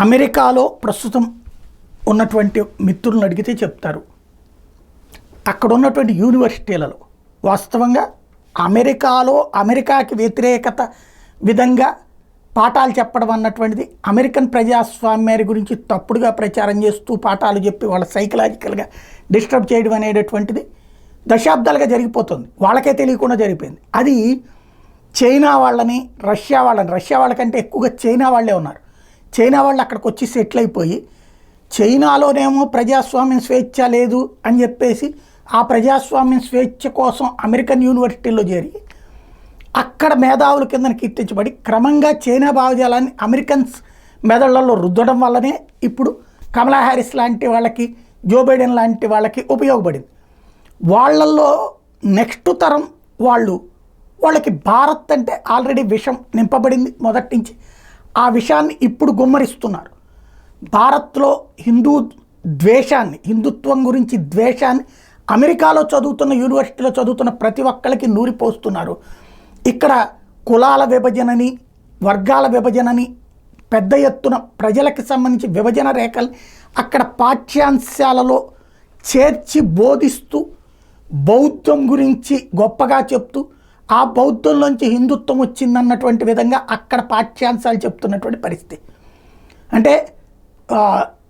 అమెరికాలో ప్రస్తుతం ఉన్నటువంటి మిత్రులను అడిగితే చెప్తారు. అక్కడ ఉన్నటువంటి యూనివర్సిటీలలో వాస్తవంగా అమెరికాకి వ్యతిరేకత విధంగా పాఠాలు చెప్పడం అన్నటువంటిది అమెరికన్ ప్రజాస్వామ్యాన్ని గురించి తప్పుడుగా ప్రచారం చేస్తూ పాఠాలు చెప్పి వాళ్ళ సైకలాజికల్గా డిస్టర్బ్ చేయడం అనేటటువంటిది దశాబ్దాలుగా జరిగిపోతుంది. వాళ్ళకే తెలియకుండా జరిగిపోయింది. అది చైనా వాళ్ళని రష్యా వాళ్ళకంటే ఎక్కువగా చైనా వాళ్ళే ఉన్నారు. చైనా వాళ్ళు అక్కడికి వచ్చి సెటిల్ అయిపోయి చైనాలోనేమో ప్రజాస్వామ్యం స్వేచ్ఛ లేదు అని చెప్పేసి ఆ ప్రజాస్వామ్యం స్వేచ్ఛ కోసం అమెరికన్ యూనివర్సిటీల్లో చేరి అక్కడ మేధావుల కింద కీర్తించబడి క్రమంగా చైనా భావజాలాన్ని అమెరికన్స్ మెదళ్లలో రుద్దడం వల్లనే ఇప్పుడు కమలా హ్యారిస్ లాంటి వాళ్ళకి, జో బైడెన్ లాంటి వాళ్ళకి ఉపయోగపడింది. వాళ్ళల్లో నెక్స్ట్ తరం వాళ్ళకి భారత్ అంటే ఆల్రెడీ విషం నింపబడింది మొదటి నుంచి. ఆ విషయాన్ని ఇప్పుడు గుమ్మరిస్తున్నారు. భారత్లో హిందుత్వం గురించి ద్వేషాన్ని అమెరికాలో చదువుతున్న యూనివర్సిటీలో చదువుతున్న ప్రతి ఒక్కరికి నూరిపోస్తున్నారు. ఇక్కడ కులాల విభజనని, వర్గాల విభజనని, పెద్ద ఎత్తున ప్రజలకు సంబంధించి విభజన రేఖలు అక్కడ పాఠ్యాంశాలలో చేర్చి బోధిస్తూ బౌద్ధం గురించి గొప్పగా చెప్తూ ఆ బౌద్ధంలోంచి హిందుత్వం వచ్చిందన్నటువంటి విధంగా అక్కడ పాఠ్యాంశాలు చెప్తున్నటువంటి పరిస్థితి. అంటే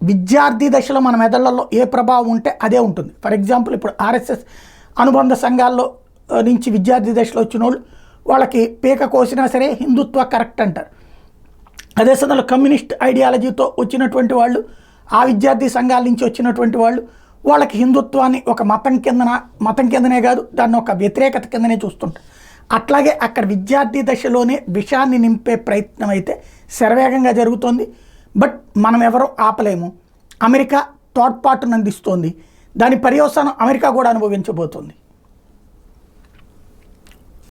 విద్యార్థి దశలో మన మెదళ్లలో ఏ ప్రభావం ఉంటే అదే ఉంటుంది. ఫర్ ఎగ్జాంపుల్ ఇప్పుడు ఆర్ఎస్ఎస్ అనుబంధ సంఘాల్లో నుంచి విద్యార్థి దశలో వచ్చిన వాళ్ళకి పీక కోసినా సరే హిందుత్వ కరెక్ట్ అంటారు. అదే సమయంలో కమ్యూనిస్ట్ ఐడియాలజీతో వచ్చినటువంటి వాళ్ళు, ఆ విద్యార్థి సంఘాల నుంచి వచ్చినటువంటి వాళ్ళకి హిందుత్వాన్ని ఒక మతం కిందనే కాదు, దాన్ని ఒక వ్యతిరేకత కిందనే చూస్తుంటారు. అట్లాగే అక్కడ విద్యార్థి దశలోనే విషయాన్ని నింపే ప్రయత్నం అయితే శరవేగంగా జరుగుతోంది. బట్ మనం ఎవరో ఆపలేము. అమెరికా తోడ్పాటును అందిస్తోంది. దాని పర్యవసానం అమెరికా కూడా అనుభవించబోతోంది.